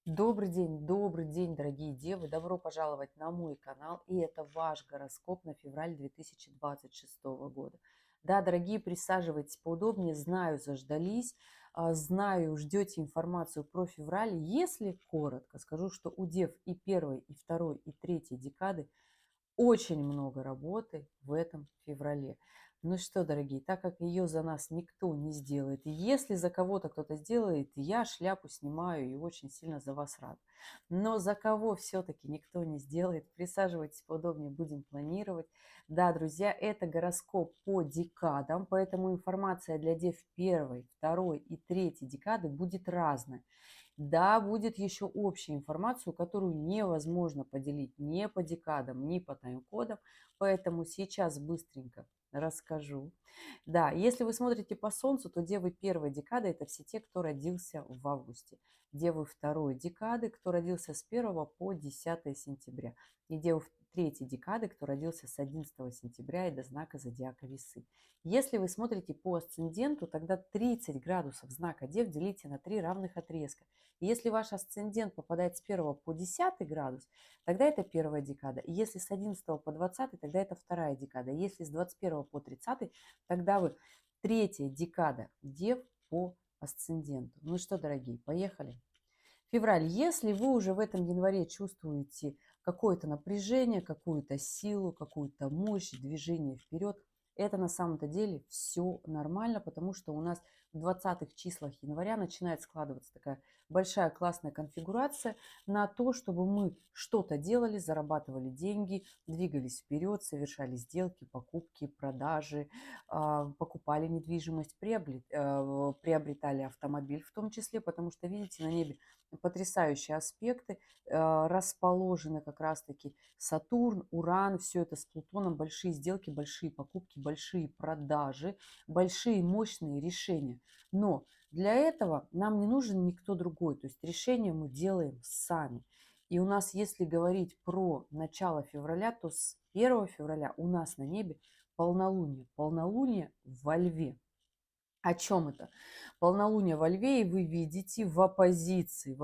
Добрый день, дорогие девы! Добро пожаловать на мой канал. И это ваш гороскоп на февраль 2026 года. Да, дорогие, присаживайтесь поудобнее. Знаю, заждались. Знаю, ждете информацию про февраль. Если коротко, скажу, что у дев и первой, и второй, и третьей декады очень много работы в этом феврале. Ну что, дорогие, так как ее за нас никто не сделает, и если за кого-то кто-то сделает, я шляпу снимаю и очень сильно за вас рад. Но за кого все-таки никто не сделает, присаживайтесь поудобнее, будем планировать. Да, друзья, это гороскоп по декадам, поэтому информация для дев первой, второй и третьей декады будет разная. Да, будет еще общая информация, которую невозможно поделить ни по декадам, ни по тайм-кодам, поэтому сейчас быстренько расскажу. Да, если вы смотрите по Солнцу, то девы первой декады – это все те, кто родился в августе. Девы второй декады, кто родился с 1 по 10 сентября. И девы третьей декады, кто родился с 11 сентября и до знака зодиака Весы. Если вы смотрите по асценденту, тогда 30 градусов знака Дев делите на 3 равных отрезка. И если ваш асцендент попадает с 1 по 10 градус, тогда это первая декада. И если с 11 по 20, тогда это вторая декада. Если с 21 по 30, тогда вы третья декада Дев по асценденту. Ну что, дорогие, поехали. Февраль. Если вы уже в этом январе чувствуете какое-то напряжение, какую-то силу, какую-то мощь, движение вперед, это на самом-то деле все нормально, потому что у нас в 20-х числах января начинает складываться такая большая классная конфигурация на то, чтобы мы что-то делали, зарабатывали деньги, двигались вперед, совершали сделки, покупки, продажи, покупали недвижимость, приобретали автомобиль в том числе, потому что, видите, на небе потрясающие аспекты, расположены как раз-таки Сатурн, Уран, все это с Плутоном, большие сделки, большие покупки, большие продажи, большие мощные решения. Но для этого нам не нужен никто другой, то есть решение мы делаем сами. И у нас, если говорить про начало февраля, то с 1 февраля у нас на небе полнолуние. Полнолуние во Льве. О чем это? Полнолуние во Льве, и вы видите в оппозиции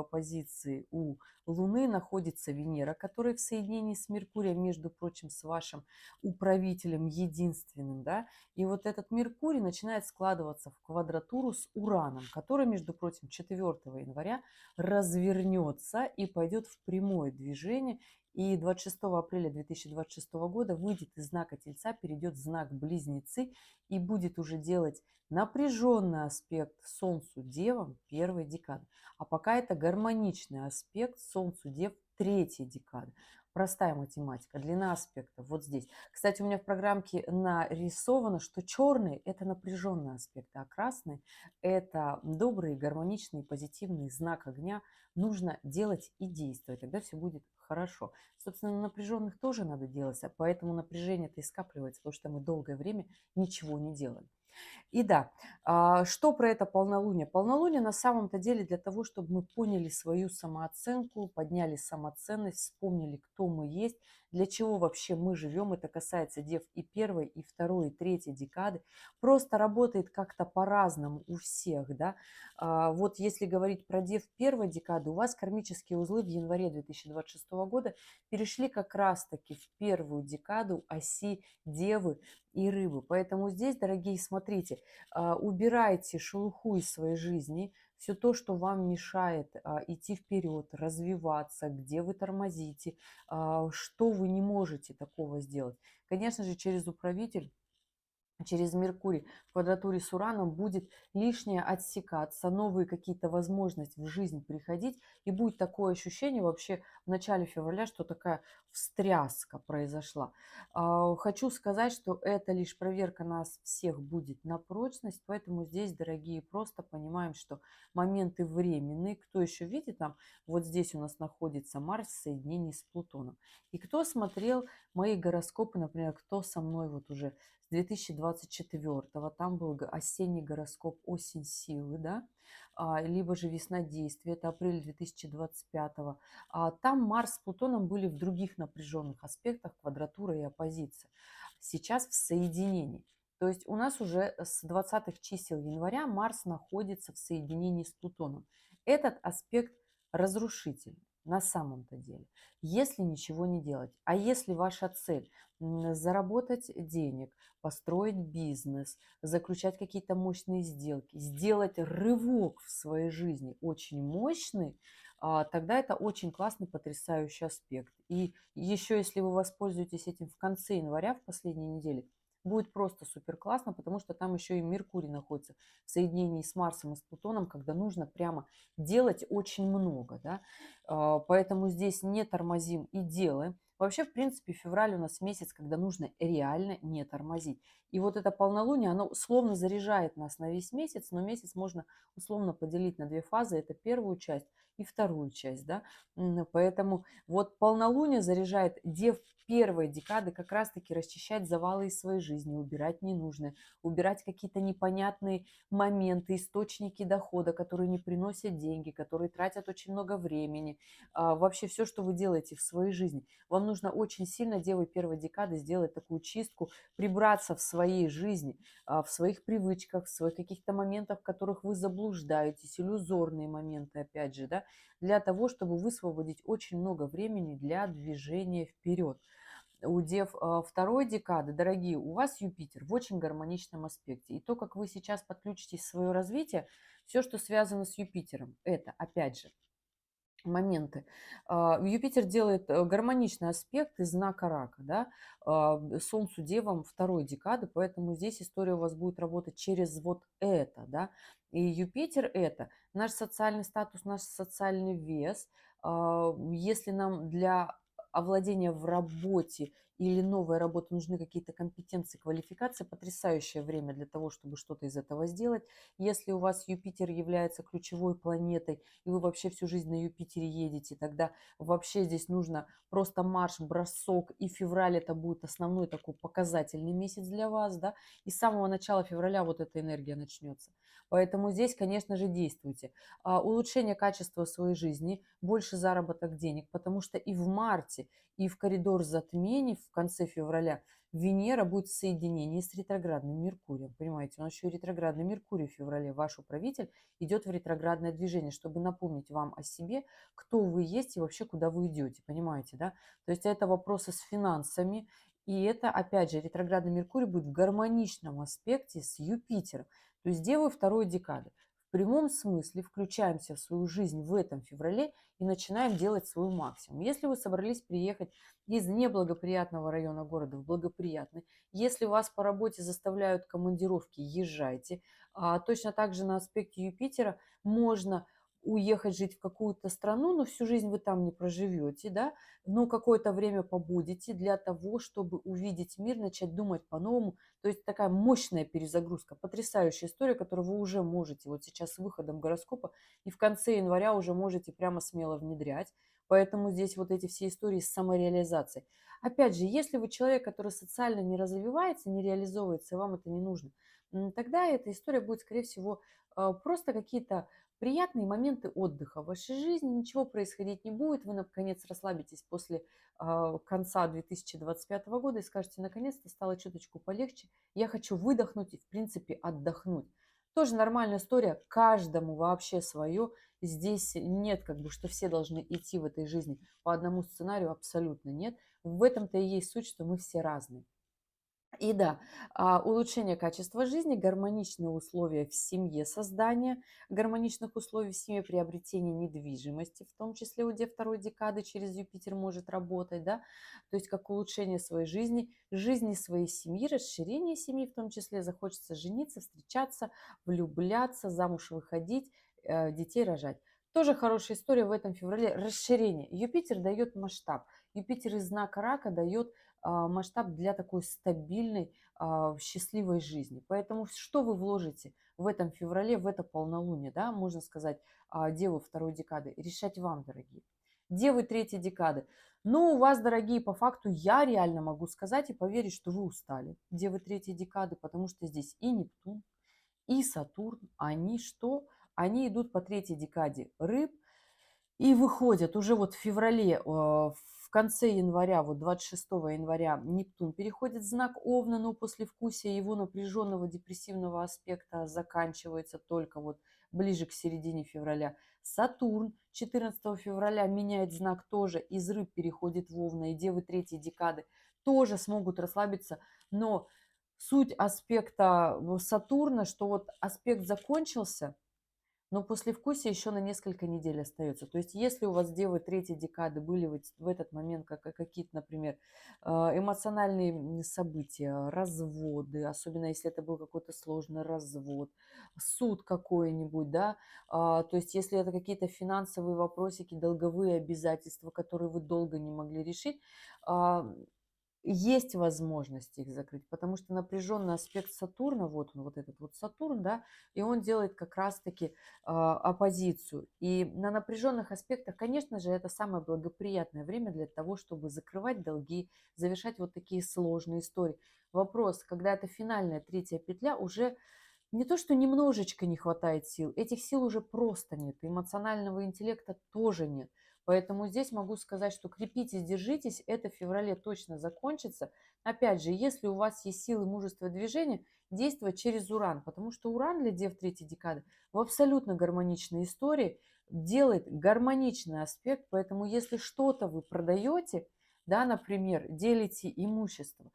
у Луны находится Венера, которая в соединении с Меркурием, между прочим, с вашим управителем единственным, да, и вот этот Меркурий начинает складываться в квадратуру с Ураном, который, между прочим, 4 января развернется и пойдет в прямое движение, и 26 апреля 2026 года выйдет из знака Тельца, перейдет в знак Близнецы и будет уже делать напряженный аспект Солнцу Девам первой декады. А пока это гармоничный аспект Солнцу Дев третьей декады. Простая математика, длина аспекта вот здесь. Кстати, у меня в программке нарисовано, что черный – это напряженный аспект, а красный – это добрый, гармоничный, позитивный знак огня. Нужно делать и действовать, тогда все будет хорошо. Собственно, на напряженных тоже надо делать, а поэтому напряжение-то и скапливается, потому что мы долгое время ничего не делали. И да, что про это полнолуние? Полнолуние на самом-то деле для того, чтобы мы поняли свою самооценку, подняли самоценность, вспомнили, кто мы есть, для чего вообще мы живем. Это касается дев и первой, и второй, и третьей декады. Просто работает как-то по-разному у всех, да. Вот если говорить про дев первой декады, у вас кармические узлы в январе 2026 года перешли как раз-таки в первую декаду оси девы и рыбы. Поэтому здесь, дорогие, смотрите, убирайте шелуху из своей жизни, все то, что вам мешает идти вперед, развиваться, где вы тормозите, что вы не можете такого сделать. Конечно же, через управитель, через Меркурий в квадратуре с Ураном будет лишнее отсекаться, новые какие-то возможности в жизнь приходить, и будет такое ощущение вообще в начале февраля, что такая встряска произошла. Хочу сказать, что это лишь проверка нас всех будет на прочность, поэтому здесь, дорогие, просто понимаем, что моменты временные. Кто еще видит там, вот здесь у нас находится Марс в соединении с Плутоном. И кто смотрел мои гороскопы, например, кто со мной вот уже 2024, там был осенний гороскоп «Осень силы», да, либо же «Весна действия», это апрель 2025. Там Марс с Плутоном были в других напряженных аспектах, квадратура и оппозиция. Сейчас в соединении. То есть у нас уже с 20-х чисел января Марс находится в соединении с Плутоном. Этот аспект разрушитель на самом-то деле, если ничего не делать. А если ваша цель заработать денег, построить бизнес, заключать какие-то мощные сделки, сделать рывок в своей жизни очень мощный, тогда это очень классный, потрясающий аспект. И еще, если вы воспользуетесь этим в конце января, в последней неделе, будет просто супер классно, потому что там еще и Меркурий находится в соединении с Марсом и с Плутоном, когда нужно прямо делать очень много, да. Поэтому здесь не тормозим и делаем. Вообще, в принципе, февраль у нас месяц, когда нужно реально не тормозить. И вот это полнолуние, оно условно заряжает нас на весь месяц, но месяц можно условно поделить на две фазы. Это первую часть и вторую часть, да. Поэтому вот полнолуние заряжает дев первой декады как раз-таки расчищать завалы из своей жизни, убирать ненужное, убирать какие-то непонятные моменты, источники дохода, которые не приносят деньги, которые тратят очень много времени. Вообще все, что вы делаете в своей жизни. Вам нужно очень сильно, девой первой декады, сделать такую чистку, прибраться в своей жизни, в своих привычках, в своих каких-то моментах, в которых вы заблуждаетесь, иллюзорные моменты, опять же, да, для того, чтобы высвободить очень много времени для движения вперед. У дев второй декады, дорогие, у вас Юпитер в очень гармоничном аспекте. И то, как вы сейчас подключитесь в свое развитие, все, что связано с Юпитером, это, опять же, моменты. Юпитер делает гармоничный аспект из знака рака, да, Солнцу Девам второй декады, поэтому здесь история у вас будет работать через вот это, да. И Юпитер это наш социальный статус, наш социальный вес. Если нам для овладения в работе или новой работы нужны какие-то компетенции, квалификации, потрясающее время для того, чтобы что-то из этого сделать. Если у вас Юпитер является ключевой планетой, и вы вообще всю жизнь на Юпитере едете, тогда вообще здесь нужно просто марш, бросок, и февраль это будет основной такой показательный месяц для вас, да, и с самого начала февраля вот эта энергия начнется. Поэтому здесь, конечно же, действуйте. Улучшение качества своей жизни, больше заработок денег, потому что и в марте, и в коридор затмений в конце февраля Венера будет в соединении с ретроградным Меркурием. Понимаете, у нас еще и ретроградный Меркурий в феврале, ваш управитель, идет в ретроградное движение, чтобы напомнить вам о себе, кто вы есть и вообще куда вы идете, понимаете, да? То есть это вопросы с финансами, и это, опять же, ретроградный Меркурий будет в гармоничном аспекте с Юпитером. То есть Девы второй декады. В прямом смысле включаемся в свою жизнь в этом феврале и начинаем делать свой максимум. Если вы собрались приехать из неблагоприятного района города в благоприятный, если вас по работе заставляют командировки, езжайте. Точно так же на аспекте Юпитера можно уехать жить в какую-то страну, но всю жизнь вы там не проживете, да, но какое-то время побудете для того, чтобы увидеть мир, начать думать по-новому. То есть такая мощная перезагрузка, потрясающая история, которую вы уже можете вот сейчас с выходом гороскопа и в конце января уже можете прямо смело внедрять. Поэтому здесь вот эти все истории с самореализацией. Опять же, если вы человек, который социально не развивается, не реализовывается, и вам это не нужно, тогда эта история будет, скорее всего, просто какие-то приятные моменты отдыха в вашей жизни, ничего происходить не будет, вы наконец расслабитесь после конца 2025 года и скажете, наконец-то стало чуточку полегче, я хочу выдохнуть и, в принципе, отдохнуть. Тоже нормальная история, каждому вообще свое. Здесь нет, как бы, что все должны идти в этой жизни по одному сценарию, абсолютно нет. В этом-то и есть суть, что мы все разные. И да, улучшение качества жизни, гармоничные условия в семье, создание гармоничных условий в семье, приобретение недвижимости, в том числе у второй декады через Юпитер может работать, да, то есть как улучшение своей жизни своей семьи, расширение семьи, в том числе захочется жениться, встречаться, влюбляться, замуж выходить, детей рожать. Тоже хорошая история в этом феврале. Расширение. Юпитер дает масштаб. Юпитер из знака рака дает масштаб для такой стабильной, счастливой жизни. Поэтому что вы вложите в этом феврале, в это полнолуние, да, можно сказать, девы второй декады, решать вам, дорогие. Девы третьей декады. Ну, у вас, дорогие, по факту я реально могу сказать и поверить, что вы устали, девы третьей декады, потому что здесь и Нептун, и Сатурн, они что? Они идут по третьей декаде рыб, и выходят уже вот в феврале, в конце января, вот 26 января Нептун переходит в знак Овна, но послевкусие его напряженного депрессивного аспекта заканчивается только вот ближе к середине февраля. Сатурн 14 февраля меняет знак тоже, из Рыб переходит в Овна, и Девы третьей декады тоже смогут расслабиться, но суть аспекта Сатурна, что вот аспект закончился, но послевкусие еще на несколько недель остается. То есть если у вас девы третьей декады были в этот момент какие-то, например, эмоциональные события, разводы, особенно если это был какой-то сложный развод, суд какой-нибудь, да, то есть если это какие-то финансовые вопросики, долговые обязательства, которые вы долго не могли решить, а, есть возможность их закрыть, потому что напряженный аспект Сатурна, вот он, вот этот вот Сатурн, да, и он делает как раз-таки оппозицию. И на напряженных аспектах, конечно же, это самое благоприятное время для того, чтобы закрывать долги, завершать вот такие сложные истории. Вопрос, когда это финальная третья петля, уже не то, что немножечко не хватает сил, этих сил уже просто нет, эмоционального интеллекта тоже нет. Поэтому здесь могу сказать, что крепитесь, держитесь, это в феврале точно закончится. Опять же, если у вас есть силы, мужество и движение, действовать через Уран, потому что Уран для Дев третьей декады в абсолютно гармоничной истории делает гармоничный аспект, поэтому если что-то вы продаете, да, например, делите имущество,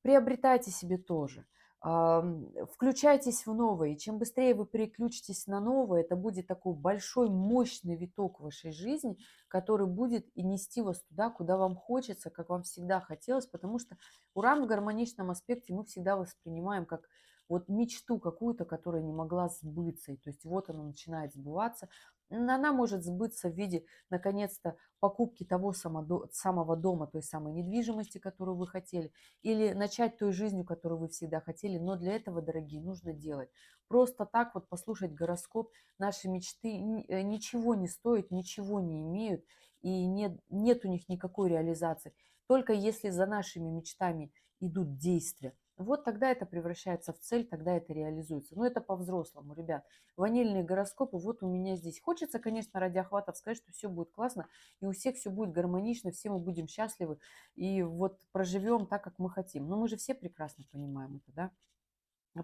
приобретайте себе тоже. Включайтесь в новое, и чем быстрее вы переключитесь на новое, это будет такой большой, мощный виток в вашей жизни, который будет и нести вас туда, куда вам хочется, как вам всегда хотелось, потому что Уран в гармоничном аспекте мы всегда воспринимаем как вот мечту какую-то, которая не могла сбыться, и то есть вот она начинает сбываться. Она может сбыться в виде, наконец-то, покупки того самого дома, той самой недвижимости, которую вы хотели, или начать той жизнью, которую вы всегда хотели. Но для этого, дорогие, нужно делать. Просто так вот послушать гороскоп, наши мечты ничего не стоят, ничего не имеют, и нет у них никакой реализации. Только если за нашими мечтами идут действия, вот тогда это превращается в цель, тогда это реализуется. Но это по-взрослому, ребят. Ванильные гороскопы вот у меня здесь. Хочется, конечно, ради охватов сказать, что все будет классно, и у всех все будет гармонично, все мы будем счастливы, и вот проживем так, как мы хотим. Но мы же все прекрасно понимаем это, да?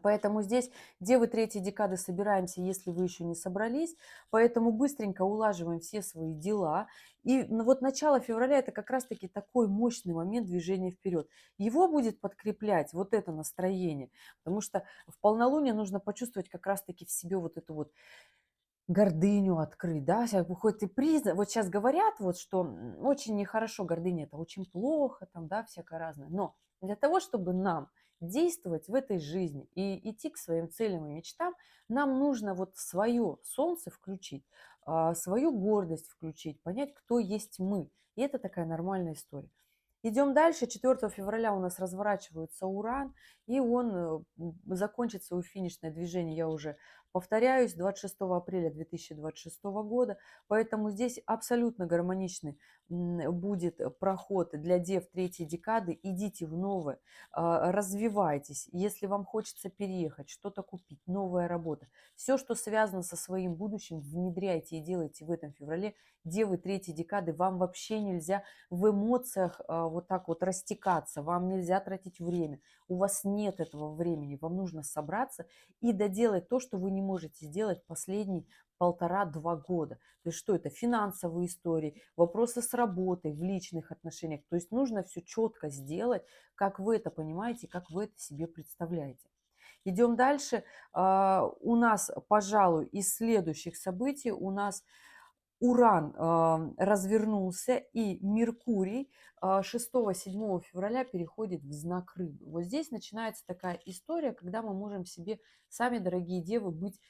Поэтому здесь девы третьей декады собираемся, если вы еще не собрались. Поэтому быстренько улаживаем все свои дела. И вот начало февраля это как раз-таки такой мощный момент движения вперед. Его будет подкреплять вот это настроение. Потому что в полнолуние нужно почувствовать как раз-таки в себе вот эту вот гордыню открыть, да, сейчас хоть и признак, вот сейчас говорят, вот, что очень нехорошо гордыня, это очень плохо, там, да, всякое разное, но для того, чтобы нам действовать в этой жизни и идти к своим целям и мечтам, нам нужно вот свое солнце включить, свою гордость включить, понять, кто есть мы, и это такая нормальная история. Идем дальше. 4 февраля у нас разворачивается Уран, и он закончится у финишное движение, я уже повторяюсь, 26 апреля 2026 года. Поэтому здесь абсолютно гармоничный будет проход для дев третьей декады. Идите в новое, развивайтесь. Если вам хочется переехать, что-то купить, новая работа, все, что связано со своим будущим, внедряйте и делайте в этом феврале. Девы третьей декады, вам вообще нельзя в эмоциях вот так вот растекаться, вам нельзя тратить время, у вас нет этого времени, вам нужно собраться и доделать то, что вы не можете сделать последние 1,5-2 года. То есть что это? Финансовые истории, вопросы с работой, в личных отношениях. То есть нужно все четко сделать, как вы это понимаете, как вы это себе представляете. Идем дальше. У нас, пожалуй, из следующих событий у нас Уран развернулся, и Меркурий 6-7 февраля переходит в знак Рыбы. Вот здесь начинается такая история, когда мы можем себе сами, дорогие девы, быть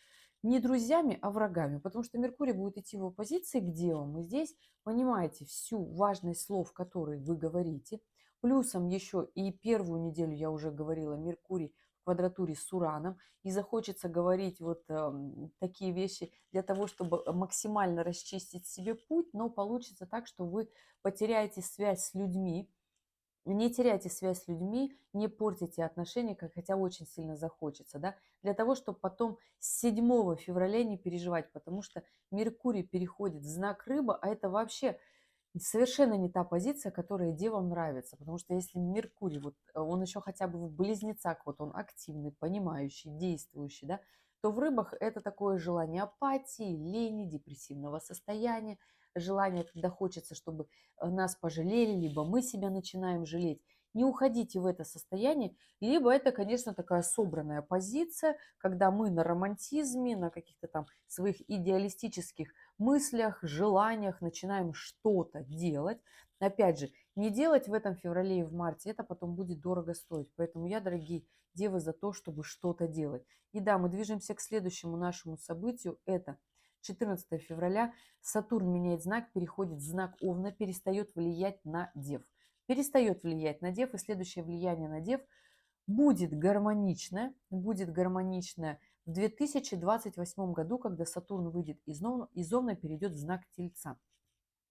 не друзьями, а врагами, потому что Меркурий будет идти в оппозиции к девам, и здесь понимаете всю важность слов, которые вы говорите. Плюсом еще и первую неделю, я уже говорила, Меркурий в квадратуре с Ураном, и захочется говорить вот такие вещи для того, чтобы максимально расчистить себе путь, но получится так, что вы потеряете связь с людьми. Не теряйте связь с людьми, не портите отношения, хотя очень сильно захочется, да, для того, чтобы потом с 7 февраля не переживать, потому что Меркурий переходит в знак Рыба, а это вообще совершенно не та позиция, которая девам нравится, потому что если Меркурий, вот он еще хотя бы в близнецах, вот он активный, понимающий, действующий, да, то в рыбах это такое желание апатии, лени, депрессивного состояния, желание, когда хочется, чтобы нас пожалели, либо мы себя начинаем жалеть. Не уходите в это состояние, либо это, конечно, такая собранная позиция, когда мы на романтизме, на каких-то там своих идеалистических мыслях, желаниях начинаем что-то делать. Опять же, не делать в этом феврале и в марте, это потом будет дорого стоить. Поэтому я, дорогие девы, за то, чтобы что-то делать. И да, мы движемся к следующему нашему событию. Это 14 февраля. Сатурн меняет знак, переходит в знак Овна, перестает влиять на Дев. Перестает влиять на Дев, и следующее влияние на Дев будет гармоничное в 2028 году, когда Сатурн выйдет из Овна, перейдет в знак Тельца.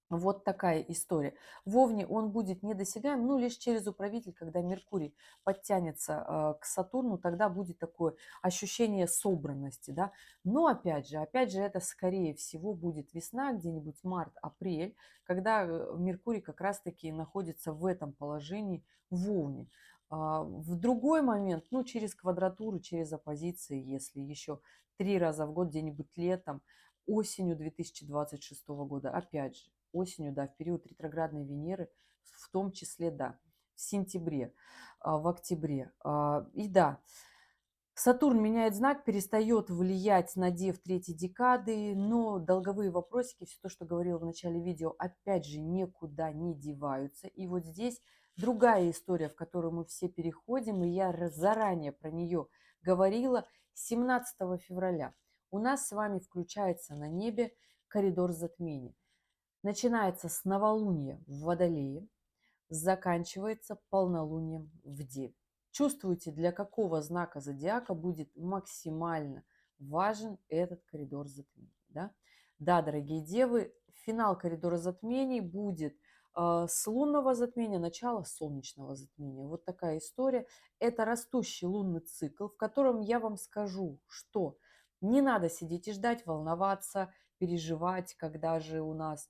Вот такая история. В Овне он будет недосягаем, ну, лишь через управитель, когда Меркурий подтянется к Сатурну, тогда будет такое ощущение собранности, да. Но опять же, это скорее всего будет весна, где-нибудь март-апрель, когда Меркурий как раз-таки находится в этом положении в Овне. В другой момент, ну, через квадратуру, через оппозиции, если еще 3 раза в год, где-нибудь летом, осенью 2026 года, опять же, осенью, да, в период ретроградной Венеры, в том числе, да, в сентябре, в октябре. И да, Сатурн меняет знак, перестает влиять на Дев третьей декады, но долговые вопросики, все то, что говорила в начале видео, опять же, никуда не деваются. И вот здесь другая история, в которую мы все переходим, и я заранее про нее говорила, 17 февраля у нас с вами включается на небе коридор затмений. Начинается с новолуния в Водолее, заканчивается полнолунием в Деве. Чувствуете, для какого знака зодиака будет максимально важен этот коридор затмений. Да, да, дорогие девы, финал коридора затмений будет с лунного затмения, начало солнечного затмения. Вот такая история. Это растущий лунный цикл, в котором я вам скажу, что не надо сидеть и ждать, волноваться, переживать, когда же у нас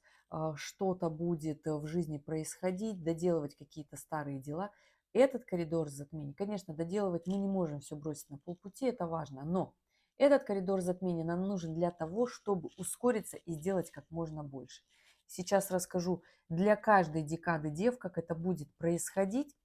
что-то будет в жизни происходить, доделывать какие-то старые дела. Этот коридор затмений, конечно, доделывать мы не можем все бросить на полпути, это важно, но этот коридор затмений нам нужен для того, чтобы ускориться и сделать как можно больше. Сейчас расскажу для каждой декады Дев, как это будет происходить.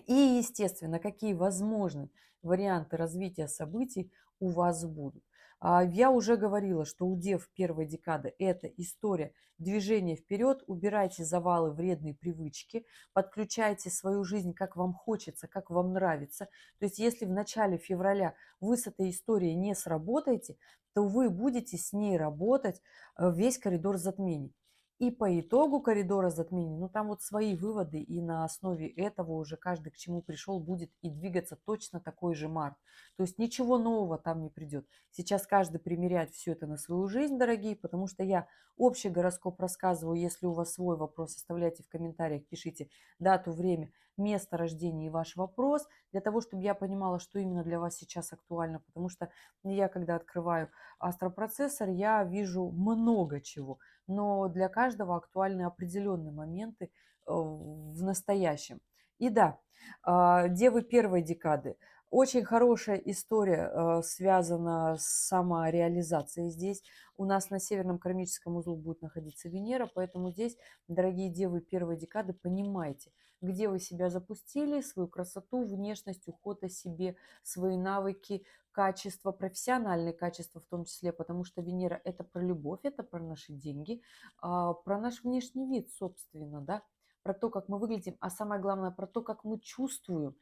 И, естественно, какие возможны варианты развития событий у вас будут. Я уже говорила, что у Дев первой декады это история движения вперед, убирайте завалы, вредные привычки, подключайте свою жизнь, как вам хочется, как вам нравится. То есть если в начале февраля вы с этой историей не сработаете, то вы будете с ней работать весь коридор затмений. И по итогу коридора затмений, ну там вот свои выводы, и на основе этого уже каждый к чему пришел будет и двигаться точно такой же март. То есть ничего нового там не придет. Сейчас каждый примеряет все это на свою жизнь, дорогие, потому что я общий гороскоп рассказываю. Если у вас свой вопрос, оставляйте в комментариях, пишите дату, время, место рождения и ваш вопрос, для того, чтобы я понимала, что именно для вас сейчас актуально. Потому что я, когда открываю астропроцессор, я вижу много чего, но для каждого актуальны определенные моменты в настоящем. И да, девы первой декады. Очень хорошая история связана с самореализацией здесь. У нас на северном кармическом узлу будет находиться Венера, поэтому здесь, дорогие девы первой декады, понимайте, где вы себя запустили, свою красоту, внешность, уход о себе, свои навыки, качества, профессиональные качества в том числе, потому что Венера это про любовь, это про наши деньги, про наш внешний вид, собственно, да, про то, как мы выглядим, а самое главное, про то, как мы чувствуем,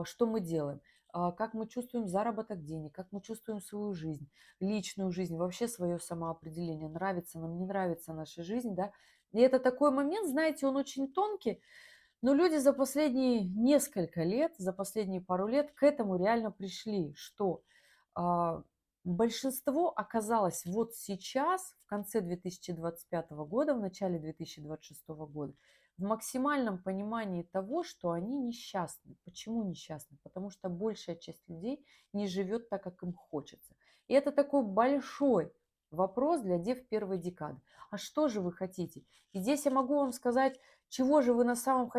что мы делаем, как мы чувствуем заработок денег, как мы чувствуем свою жизнь, личную жизнь, вообще свое самоопределение, нравится нам, не нравится наша жизнь, да. И это такой момент, знаете, он очень тонкий, но люди за последние несколько лет, за последние пару лет к этому реально пришли, что а, большинство оказалось вот сейчас, в конце 2025 года, в начале 2026 года, в максимальном понимании того, что они несчастны. Почему несчастны? Потому что большая часть людей не живет так, как им хочется. И это такой большой вопрос для дев первой декады. А что же вы хотите? И здесь я могу вам сказать, чего же вы на самом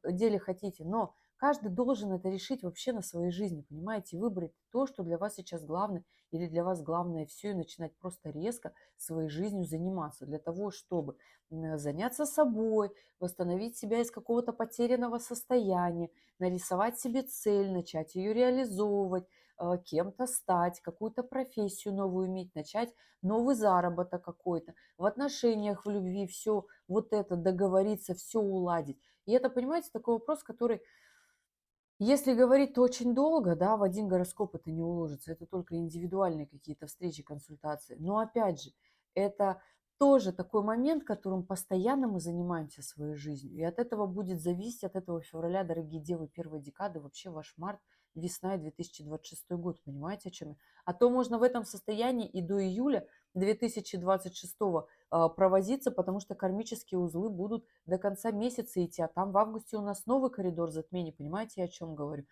деле хотите, но Каждый должен это решить вообще на своей жизни, понимаете, выбрать то, что для вас сейчас главное, или для вас главное все, и начинать просто резко своей жизнью заниматься для того, чтобы заняться собой, восстановить себя из какого-то потерянного состояния, нарисовать себе цель, начать ее реализовывать, кем-то стать, какую-то профессию новую иметь, начать новый заработок какой-то, в отношениях, в любви, все вот это договориться, все уладить. И это, понимаете, такой вопрос, который, если говорить, то очень долго, да, в один гороскоп это не уложится, это только индивидуальные какие-то встречи, консультации. Но опять же, это тоже такой момент, которым постоянно мы занимаемся своей жизнью. И от этого будет зависеть, от этого февраля, дорогие девы, первой декады, вообще ваш март, весна и 2026 год. Понимаете, о чем я? А то можно в этом состоянии и до июля 2026 провозиться, потому что кармические узлы будут до конца месяца идти, а там в августе у нас новый коридор затмений, понимаете, я о чем говорю?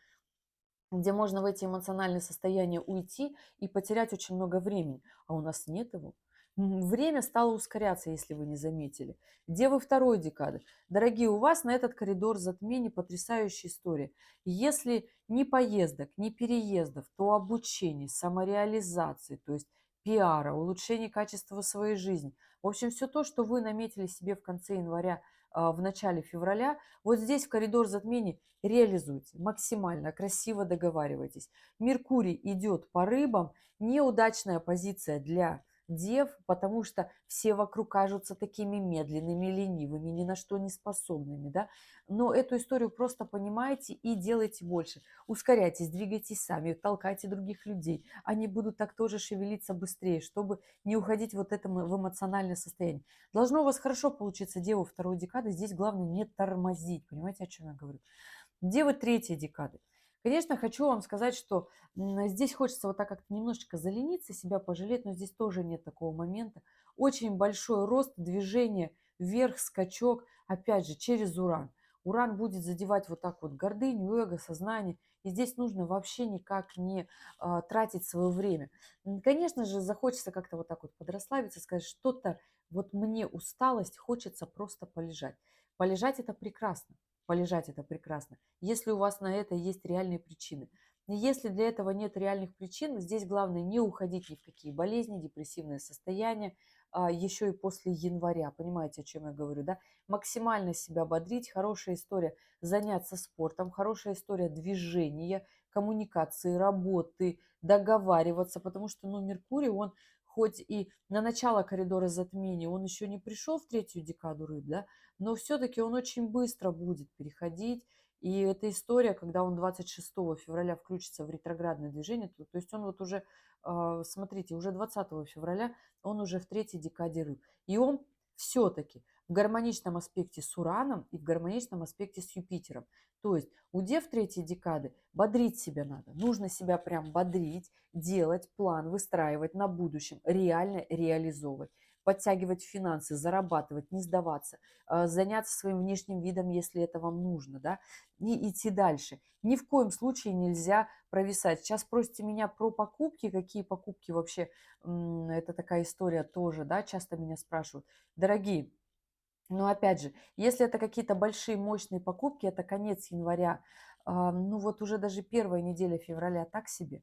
Где можно в эти эмоциональные состояния уйти и потерять очень много времени, а у нас нет его. Время стало ускоряться, если вы не заметили. Где вы второй декады? Дорогие, у вас на этот коридор затмений потрясающая история. Если ни поездок, ни переездов, то обучение, самореализации, то есть пиара, улучшение качества своей жизни. В общем, все то, что вы наметили себе в конце января, в начале февраля, вот здесь в коридор затмений реализуйте, максимально красиво договаривайтесь. Меркурий идет по рыбам, неудачная позиция для дев, потому что все вокруг кажутся такими медленными, ленивыми, ни на что не способными, да. Но эту историю просто понимаете и делайте больше. Ускоряйтесь, двигайтесь сами, толкайте других людей. Они будут так тоже шевелиться быстрее, чтобы не уходить вот этому в эмоциональное состояние. Должно у вас хорошо получиться, девы второй декады. Здесь главное не тормозить. Понимаете, о чем я говорю? Девы третьей декады. Конечно, хочу вам сказать, что здесь хочется вот так как-то немножечко залениться, себя пожалеть, но здесь тоже нет такого момента. Очень большой рост, движение вверх, скачок, опять же, через Уран. Уран будет задевать вот так вот гордыню, эго, сознание. И здесь нужно вообще никак не тратить свое время. Конечно же, захочется как-то вот так вот подрасслабиться, сказать, что-то, вот мне усталость, хочется просто полежать. Полежать это прекрасно. Полежать это прекрасно, если у вас на это есть реальные причины. Если для этого нет реальных причин, здесь главное не уходить ни в какие болезни, депрессивные состояния, еще и после января, понимаете, о чем я говорю, да? Максимально себя бодрить, хорошая история заняться спортом, хорошая история движения, коммуникации, работы, договариваться, потому что, ну, Меркурий, он хоть и на начало коридора затмения, он еще не пришел в третью декаду рыб, да, но все-таки он очень быстро будет переходить. И эта история, когда он 26 февраля включится в ретроградное движение, то есть он вот уже, смотрите, уже 20 февраля он уже в третьей декаде рыб. И он все-таки в гармоничном аспекте с Ураном и в гармоничном аспекте с Юпитером. То есть у дев третьей декады бодрить себя надо. Нужно себя прям бодрить, делать план, выстраивать на будущем, реально реализовывать, подтягивать финансы, зарабатывать, не сдаваться, заняться своим внешним видом, если это вам нужно, да, и идти дальше. Ни в коем случае нельзя провисать. Сейчас спросите меня про покупки, какие покупки вообще, это такая история тоже, да, часто меня спрашивают. Дорогие, но опять же, если это какие-то большие мощные покупки, это конец января, ну вот уже даже первая неделя февраля так себе.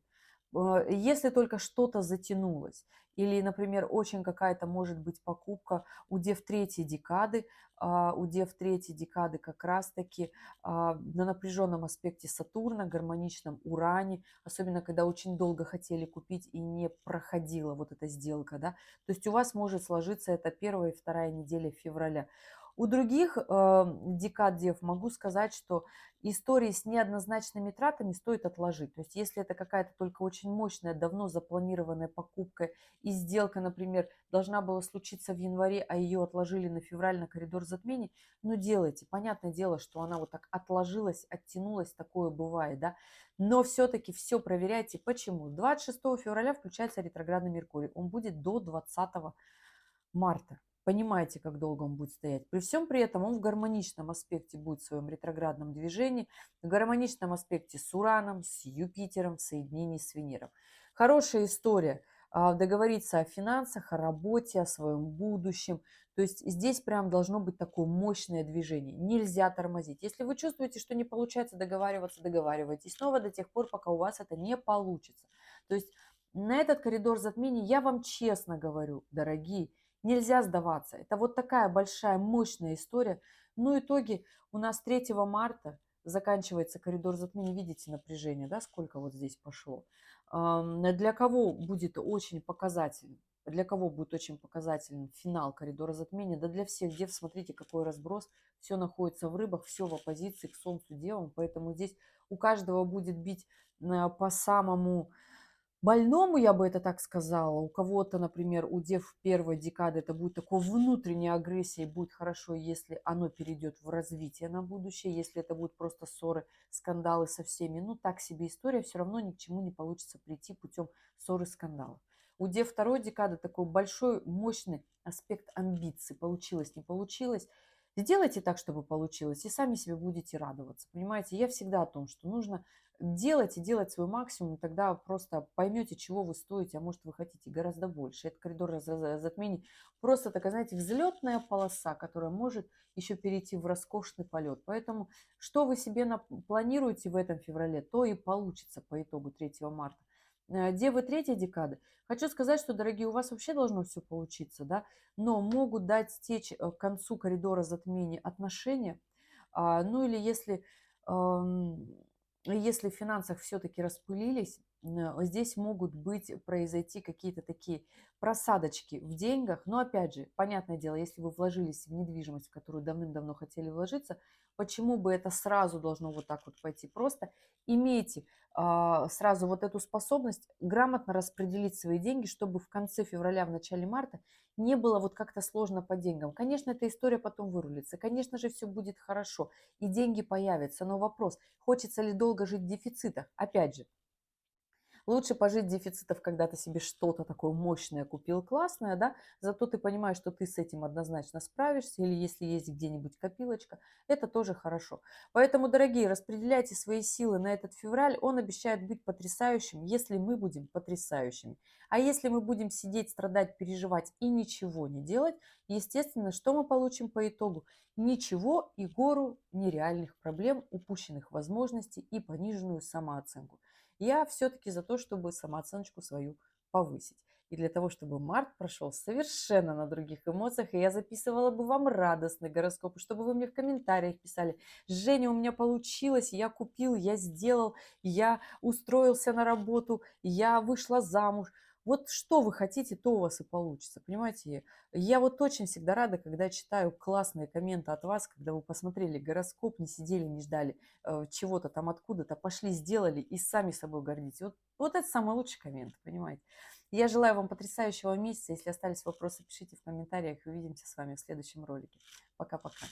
Если только что-то затянулось, или, например, очень какая-то может быть покупка у дев третьей декады, у дев третьей декады как раз-таки на напряженном аспекте Сатурна, гармоничном Уране, особенно когда очень долго хотели купить и не проходила вот эта сделка, да, то есть у вас может сложиться это первая и вторая неделя февраля. У других декад дев могу сказать, что истории с неоднозначными тратами стоит отложить. То есть если это какая-то только очень мощная, давно запланированная покупка и сделка, например, должна была случиться в январе, а ее отложили на февраль на коридор затмений, ну делайте. Понятное дело, что она вот так отложилась, оттянулась, такое бывает, да. Но все-таки все проверяйте. Почему? 26 февраля включается ретроградный Меркурий. Он будет до 20 марта. Понимаете, как долго он будет стоять. При всем при этом он в гармоничном аспекте будет в своем ретроградном движении, в гармоничном аспекте с Ураном, с Юпитером, в соединении с Венером. Хорошая история договориться о финансах, о работе, о своем будущем. То есть здесь прям должно быть такое мощное движение. Нельзя тормозить. Если вы чувствуете, что не получается договариваться, договаривайтесь снова до тех пор, пока у вас это не получится. То есть на этот коридор затмений я вам честно говорю, дорогие, нельзя сдаваться. Это вот такая большая, мощная история. Ну, итоги у нас 3 марта заканчивается коридор затмений. Видите напряжение, да, сколько вот здесь пошло. Для кого будет очень показательным? Для кого будет очень показательным финал коридора затмения? Да для всех дев, смотрите, какой разброс. Все находится в рыбах, все в оппозиции к Солнцу девам. Поэтому здесь у каждого будет бить по самому больному, я бы это так сказала. У кого-то, например, у дев первой декады это будет такой внутренняя агрессия, и будет хорошо, если оно перейдет в развитие на будущее, если это будут просто ссоры, скандалы со всеми. Ну, так себе история, все равно ни к чему не получится прийти путем ссоры, скандалов. У дев второй декады такой большой, мощный аспект амбиций. Получилось, не получилось. Сделайте так, чтобы получилось, и сами себе будете радоваться. Понимаете, я всегда о том, что нужно делать и делать свой максимум, тогда просто поймете, чего вы стоите, а может вы хотите гораздо больше. Это коридор затмений просто такая, знаете, взлетная полоса, которая может еще перейти в роскошный полет. Поэтому что вы себе планируете в этом феврале, то и получится по итогу 3 марта. Девы третьей декады. Хочу сказать, что, дорогие, у вас вообще должно все получиться, да, но могут дать стечь к концу коридора затмений отношения, ну или если в финансах все-таки распылились, здесь могут произойти какие-то такие просадочки в деньгах. Но опять же, понятное дело, если вы вложились в недвижимость, в которую давным-давно хотели вложиться, почему бы это сразу должно вот так вот пойти? Просто имейте сразу вот эту способность грамотно распределить свои деньги, чтобы в конце февраля, в начале марта не было вот как-то сложно по деньгам. Конечно, эта история потом вырулится. Конечно же, все будет хорошо и деньги появятся. Но вопрос, хочется ли долго жить в дефицитах? Опять же, лучше пожить дефицитов, когда ты себе что-то такое мощное купил, классное, да, зато ты понимаешь, что ты с этим однозначно справишься, или если есть где-нибудь копилочка, это тоже хорошо. Поэтому, дорогие, распределяйте свои силы на этот февраль, он обещает быть потрясающим, если мы будем потрясающими. А если мы будем сидеть, страдать, переживать и ничего не делать, естественно, что мы получим по итогу? Ничего и гору нереальных проблем, упущенных возможностей и пониженную самооценку. Я все-таки за то, чтобы самооценочку свою повысить. И для того, чтобы март прошел совершенно на других эмоциях, и я записывала бы вам радостный гороскоп, чтобы вы мне в комментариях писали: Женя, у меня получилось, я купил, я сделал, я устроился на работу, я вышла замуж. Вот что вы хотите, то у вас и получится, понимаете? Я вот очень всегда рада, когда читаю классные комменты от вас, когда вы посмотрели гороскоп, не сидели, не ждали чего-то там откуда-то, пошли, сделали и сами собой гордитесь. Вот это самый лучший коммент, понимаете? Я желаю вам потрясающего месяца. Если остались вопросы, пишите в комментариях. Увидимся с вами в следующем ролике. Пока-пока.